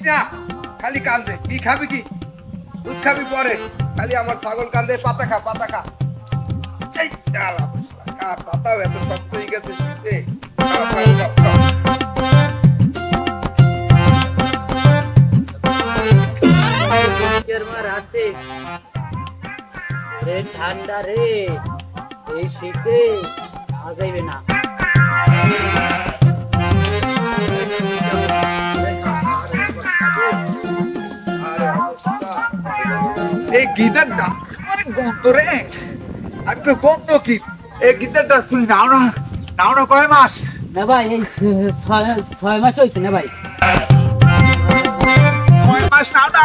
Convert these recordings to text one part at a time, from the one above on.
না, খালি কান্দে। কি খাবি কি? দুধ খাবি পরে, খালি আমার ছাগল কান্দে। পাতা খা, পাতা খা। পাতাও এত শক্ত হয়ে গেছে শীতে। রাতে ঠান্ডা রে, এই শীতে আগাইবে না। এই গিটারটা অনেক গন্ধ রে। আমি তো গন্ধ কি এই গিটারটা শুনি নাও না, নাও না। কয় মাস না ভাই? এই 6 মাস হয়েছে না ভাই। 6 মাস নাও না।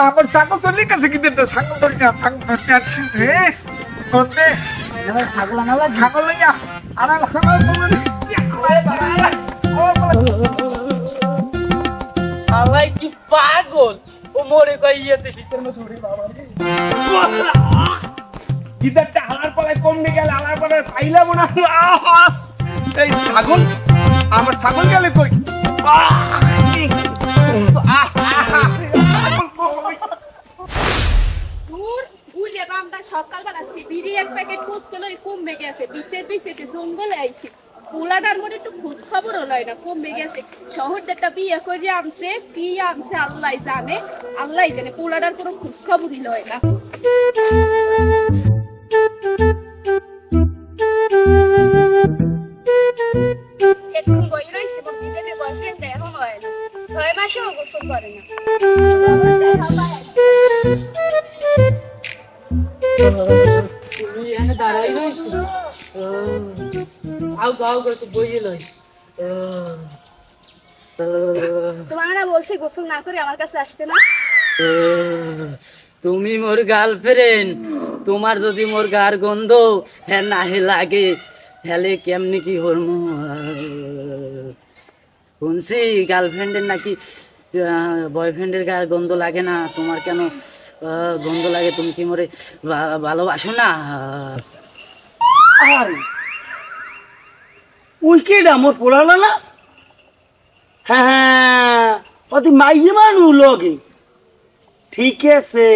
আমার ছাগল চলে গেছে গিটারটা। ছাগল ধরি না, ছাগল গন্ধে। ছাগল আনা লাগে, ছাগল লইয়া আনা আলাই কি পাগল। ও মরে কই ইয়েতে শীতের মধ্যে উড়ে বাবা রে। গিটারটা হালার পালায় কমনে গেল, হালার পালায় পাইলাম না। এই ছাগল, আমার ছাগল গেলে কই? সকালবেলা বিড়ি এক প্যাকেট খোঁজ পেলো, কমে গেছে। বিচেতে জঙ্গলে আইছি, পোলাটার মধ্যে একটু খোঁজ খবরও লয় না, কমে গেছে। শহরটা বিয়ে করে আনছে, কি আনছে আল্লাহ জানে, আল্লাহ জানে। পোলাটার কোনো খোঁজ খবরই লয় না। একটু বই রয়েছে, বিদেশে বয়ফ্রেন্ড এখন হয় না, 6 মাসেও গোসল করে না। দাঁড়াই রয়েছি, আউ গাও করে তো বইয়ে লই। তোমার না বলছি গোসল না করে আমার কাছে আসতে না। তুমি মোর গার্লফ্রেন্ড, তোমার যদি মোর গার গন্ধ হ্যাঁ নাহে লাগে, হেলে কেমনি কি হরমু। শুনছি গার্লফ্রেন্ডের নাকি বয়ফ্রেন্ডের গার গন্ধ লাগে না, তোমার কেন গন্ধ লাগে? তুমি কি মোরে ভালোবাসো না? আরে উইকেটা মোর পোলালা না? হ্যাঁ, অতি মাইয়ে মানু লগে। ঠিক আছে,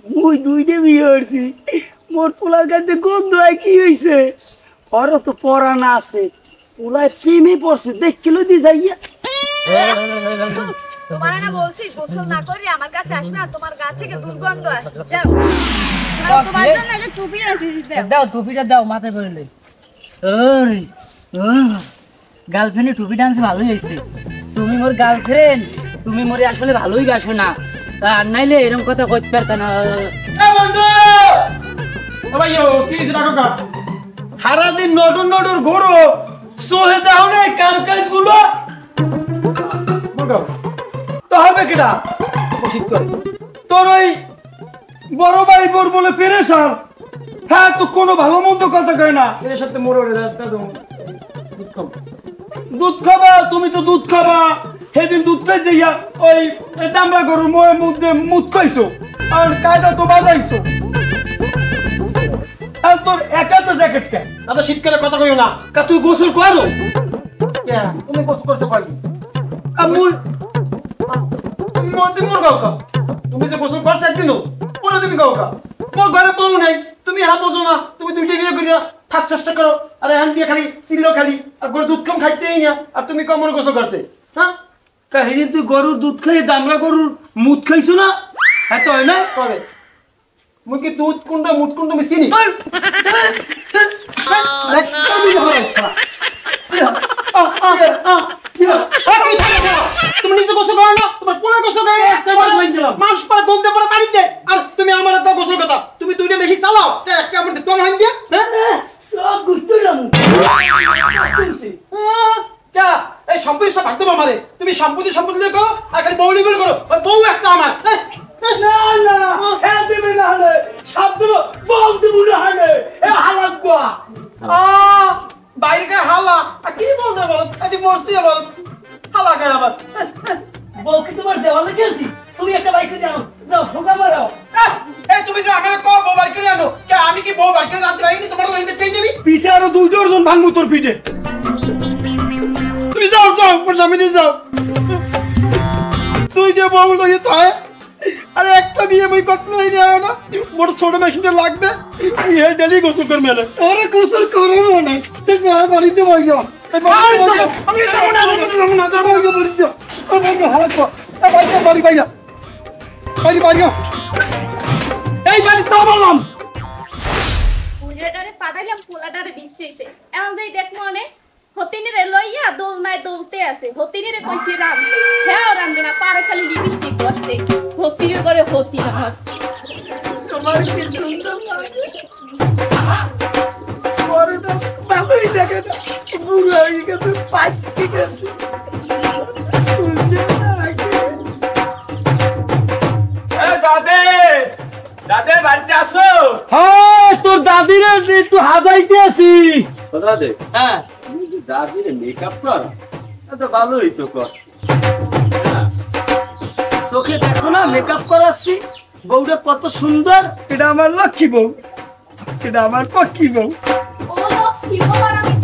মুই 2টে বিয়ে করছি। মোর পোলার কাছে গন্ধ হয় কি হয়েছে? ওর তো পড়ানা আছে, পোলায় প্রেমে পড়ছে, দেখিল দি যাইয়া। তোমার না বলছি গোসল না করে আমার কাছে আসবে না, তোমার গা থেকে দুর্গন্ধ আসে। যাও, তোমার জন্য একটা টুপি আছে, দাও টুপিটা দাও, মাথায় পড়লে। গার্লফ্রেন্ডের টুপি ডান্স ভালোই হয়েছে। তুমি মোর গার্লফ্রেন্ড, তুমি মোরে আসলে ভালোই বাসো না, আর নাইলে এরকম কথা কইতে পারতা না। সারাদিন নটর নটর ঘোরো, সোহে দাও না কাম কাজ গুলো তো হবে কিনা? তোর ওই বড় ভাই বোর বলে পেরেশান। হ্যাঁ, তো কোনো ভালো মন্দ কথা কয় না। এর সাথে মোর দুধ খাবা, তুমি তো দুধ খাবা। সেদিন দুধ খাই যাইয়া ওই দামরা গরুর ময়ের মধ্যে মুখ খাইছো, আর কায়দা তো বাজাইছো। আর তোর একাতে জ্যাকেট কে? দাদা শীতকালে কথা কইও না। কা তুই গোসল করো? তুমি গোসল করছো কই? তুমি যে গোসল করছো একদিনও, 15 দিন গাও কা। মোর ঘরে বউ নাই, তুমি হা বোঝো না। তুমি 2টে বিয়ে করিয়া থাক চেষ্টা করো, আর এখন বিয়ে খালি সিলো খালি, আর গরুর দুধ কম খাইতেই না, আর তুমি কম মনে গোসল করতে। হ্যাঁ, কাহিনী তুই গরুর দুধ খাই দামরা গরুর মুখ খাইছো না? এত হয় না করে মুই কি দুধ কোনটা মুখ কোনটা আমি চিনি। তুমি নিজে গোসল করো না, তোমার পোলা গোসল করে মানুষ পরে গন্ধে পরে বাড়িতে, আর তুমি আমার একটা গোসল কথা। তুমি 2টে বেশি চালাও, একটা আমার দোকান হইন দিয়া। হ্যাঁ, সব গুইতুলাম। কে এই সম্পত্তি সব ভাগ দেবো আমারে? তুমি সম্পত্তি দিয়ে করো, আর খালি বউলি বলে করো। বউ একটা আমার। না না, হ্যাঁ দেবে না হলে শব্দ বউ দেবো না হলে হালাক গোয়া। বাইরে কা হালা কি বলতে বলো? এদি মরছি বল হালা কা আবার বউ কি তোমার দেওয়ালে গেছি? তুমি একটা বাইক করে আনো, নাও ফোকা মারাও। এই তুমি যে আমারে কো বউ বাইক করে আনো, কে আমি কি বউ বাইক করে আনতে পারিনি? তোমার লইতে পেই দেবি। পিছে আরো 2 দর্জন ভাঙমু তোর পিঠে। তুমি যাও যাও, পর সামনে দিয়ে যাও। দুইটা বউ লইয়ে তাই আরে একটা বিয়ে মই করতে নাই না মোর ছোট মেশিনটা লাগবে তুই হে ডেলি গোসল করবে না আরে গোসল করব না তুই বাড়িতে বই যা আমি যাব না যাব না হালাত বাড়ি বাইরা এই বাড়ি তো বললাম পুজোটারে পাঠাইলাম পোলাটারে বিশ্বেতে এমন যাই দেখবো অনেক হতিনিরে লইয়া দোলনায় দোলতে আছে হতিনিরে কইছি রান্ধতে হ্যাঁ রান্ধে না পারে খালি লিপস্টিক বসতে হতিনির করে হতি না তোমার কি সুন্দর লাগে বড়টা ভালোই লাগে না বুড়ো হয়ে গেছে পাঁচটি গেছে সুন্দর লাগে এ দাদে দাদে বাড়িতে আসো। হ্যাঁ তোর দাদিরে একটু হাজাইতে আছি দাদে হ্যাঁ দাদির মেকআপ কর তো ভালোই তো কর। চোখে দেখো না মেকআপ করাচ্ছি বউটা কত সুন্দর এটা আমার লক্ষ্মী বউ এটা আমার পক্ষী বউ ও লক্ষ্মী বলার আমি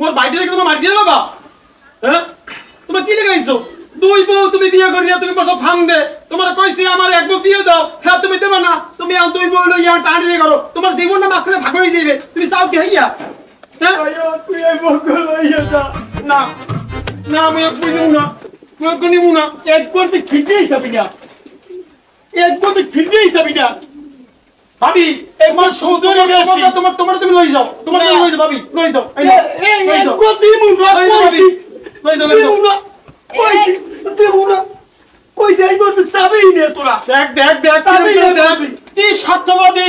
মোর বাইরে থেকে তোমার মার দিয়ে দেবা হ্যাঁ তোমার কি লাগাইছো দুই বউ তুমি বিয়ে করিয়া তুমি বসো ফান দে তোমার কইছি আমার এক বউ দিয়ে দাও হ্যাঁ তুমি দেবা না তুমি আর দুই বউ লইয়া টানি দিয়ে করো তোমার জীবনটা মাঝখানে ভাগ হয়ে যাবে তুমি চাও কি হইয়া হ্যাঁ আয়ো তুই এই বউ লইয়া যা না না আমি কই দেব না কই নিব না এক করতে খিটে হিসাবে না এক করতে খিটে হিসাবে না ভাবি একবার সুন্দর বেশি তোমার তুমি লই যাও তোমার তুমি লই যাও ভাবি লই যাও এই এক কোটি মুনা কইছি লই যাও কইছি দেবুনা কইছি এই বড় সাবেই নে তোরা দেখ কি সত্যবাদী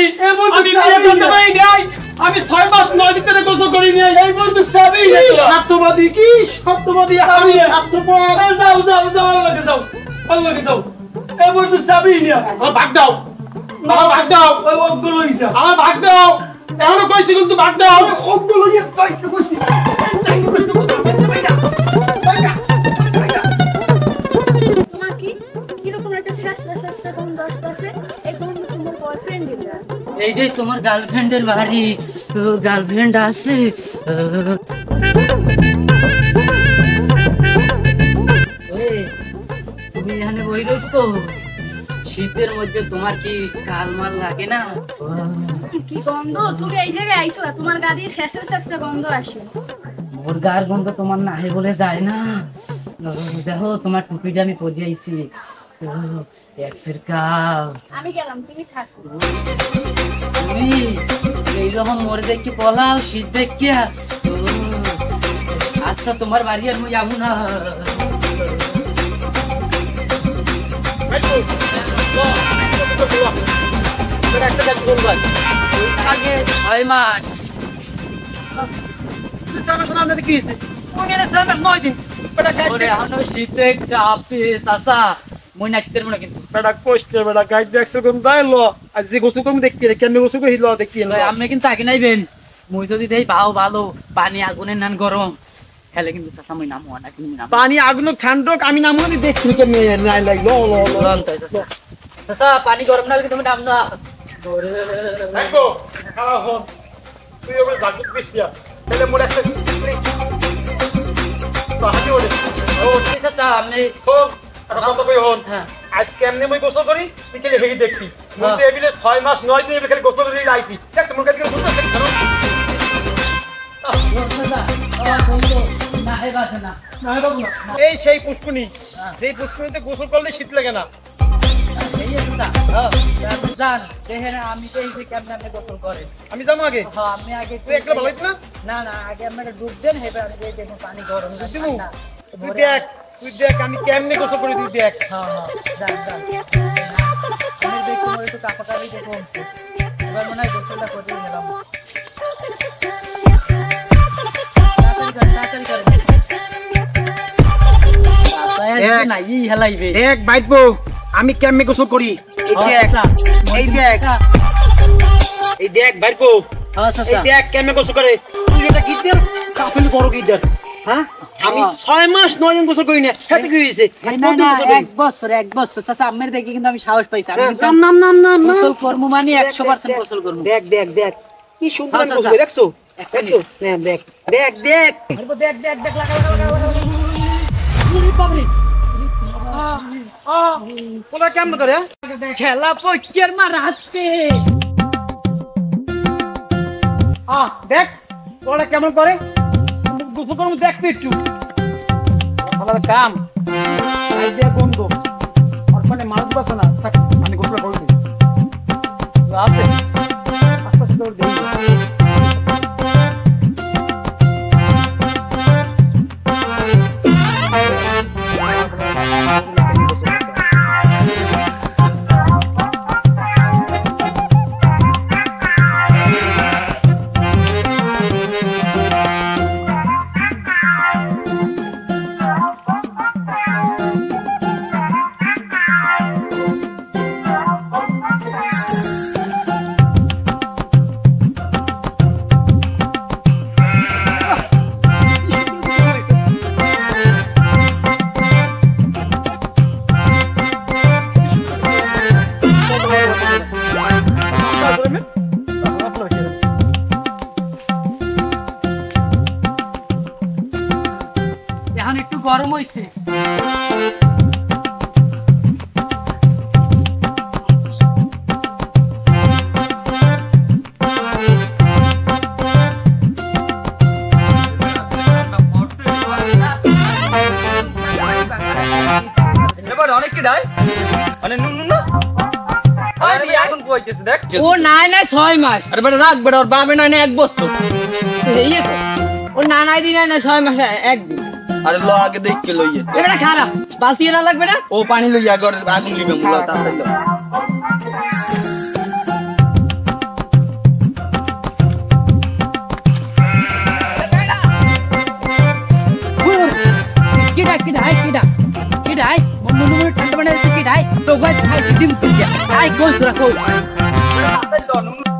আমি বিয়ে করতে পারি নাই আমি 6 মাস 9 দিন ধরে গোসল করি নাই এই বড় সাবেই নে তোরা সত্যবাদী কি সত্যবাদী আমি সত্যপর যাও লাগে যাও এই বড় সাবেই নে আর ভাগ দাও আমার ভাগ দাও ওই অগ্গুলো হইছে আমার ভাগ দাও এখনো কইছি কিন্তু ভাগ দাও অগ্গুলো হইছে তাই কইছি তোমার কি কিরকম একটা শাস্ত্রা গন্ধ আসতেছে এই গন্ধ তোমার বয়ফ্রেন্ডের না এইটাই তোমার গার্লফ্রেন্ডের বাড়ি গার্লফ্রেন্ড আছে তুমি এখানে বই রইছো শীতের মধ্যে তোমার কি কালমাল লাগে না কি গন্ধ তুমি এই জায়গায় আইছো তোমার গা দিয়ে শাস্ত্রা গন্ধ আসে মোর গার গন্ধ তোমার নাহে বলে যায় না দেখো তোমার টুপিটা আমি পরিয়ে আইছি এক্সের কাল আমি গেলাম তুমি থাকো তুমি এইরকম মরে দেখি পলাও শীত দেখিয়া আচ্ছা তোমার বাড়ি আর মুই যাবো না আগে 6 মাস শীতে কাঁপে চাচা মই নাচতে পারবো না কিন্তু বেটা কষ্টে বেটা গাইড দেখছো কোন দাইলো আজ যে গোসল করব দেখতে রে কেমনে গোসল করি লো দেখতে আপনি কিন্তু আগে নাইবেন মই যদি দেই ভাও ভালো পানি আগুনের নান গরম হেলে কিন্তু চাচা মই নামো না কিন্তু নাম পানি আগুন ঠান্ডক আমি নামো দি দেখছি কেমনে নাই লাই লো চাচা পানি গরম না হলে তুমি নাম না দেখো আহ তুই ওই জাগত দিছিয়া তাহলে মোর একটা বাহাদি ওরে ও ঠিক আছে আমি খুব আর কত কই হন হ্যাঁ আজ কেমনে মই গোসল করি বিকেলে হেই দেখছি মুই তো এবিলে 6 মাস 9 দিন খালি গোসল করি আইছি দেখ মোর কাছে বুঝতে পারছ এই সেই পুষ্কুনি যেই পুষ্কুনিতে গোসল করলে শীত লাগে না আমি তো এই যে কেমন আপনি গোসল করেন আমি জানো আগে আমি আগে তুই একলা ভালো হইছ না না না আগে আপনারা ডুব দেন হেবে আমি দেখুন পানি গরম দিমু তুই দেখ আমি কেমনে গোসল করি তুই দেখ হ্যাঁ যান আমি দেখুন একটু কাপড়টাই দেখুন এবার মনে হয় গোসলটা করে নিলাম এক বাইটবো আমি কেমনে গোসল করি এই দেখ বাইটবো এই দেখ কেমনে গোসল করে তুই এটা কি দেখ কাফেল বড় কি দেখ হ্যাঁ আমি 6 মাস 9 দিন গোসল করি না সাথে কি হইছে এক বছর চাচা আম্মের দেখি কিন্তু আমি সাহস পাইছি আমি কিন্তু নাম গোসল করব মানে 100% গোসল করব দেখ কি সুন্দর আমি গোসল দেখছো না দেখ লাগা পোলা কেমন করে খেলা পক্ষের মা রাতে দেখ পোলা কেমন করে গোসল করব দেখবি একটু আমার কাম আইডিয়া গন্ধ আর মানে মানুষ বাসা না আমি গোসল করে দিই আছে আস্তে আস্তে দেই এখন একটু গরম হইছে এবার অনেক কি ডাই মানে নুন না আরে এখন কইতেছে দেখ ও নাই 6 মাস আরে বেটা রাখ বেটা ওর বাবে না 1 বছর এই তো ও নাই দিন না 6 মাস একদিন আরে লো আগে দেখ কে লইয়ে এটা খারাপ বালতি না লাগবে না ও পানি লইয়া ঘরে আগুন লিবে মুলা তাড়াতাড়ি লো কিডাই মন ঠান্ডা বানাইছে কিডাই তো গাছ খাই দিম তুই আই কই সুরা কই তাড়াতাড়ি লো নুন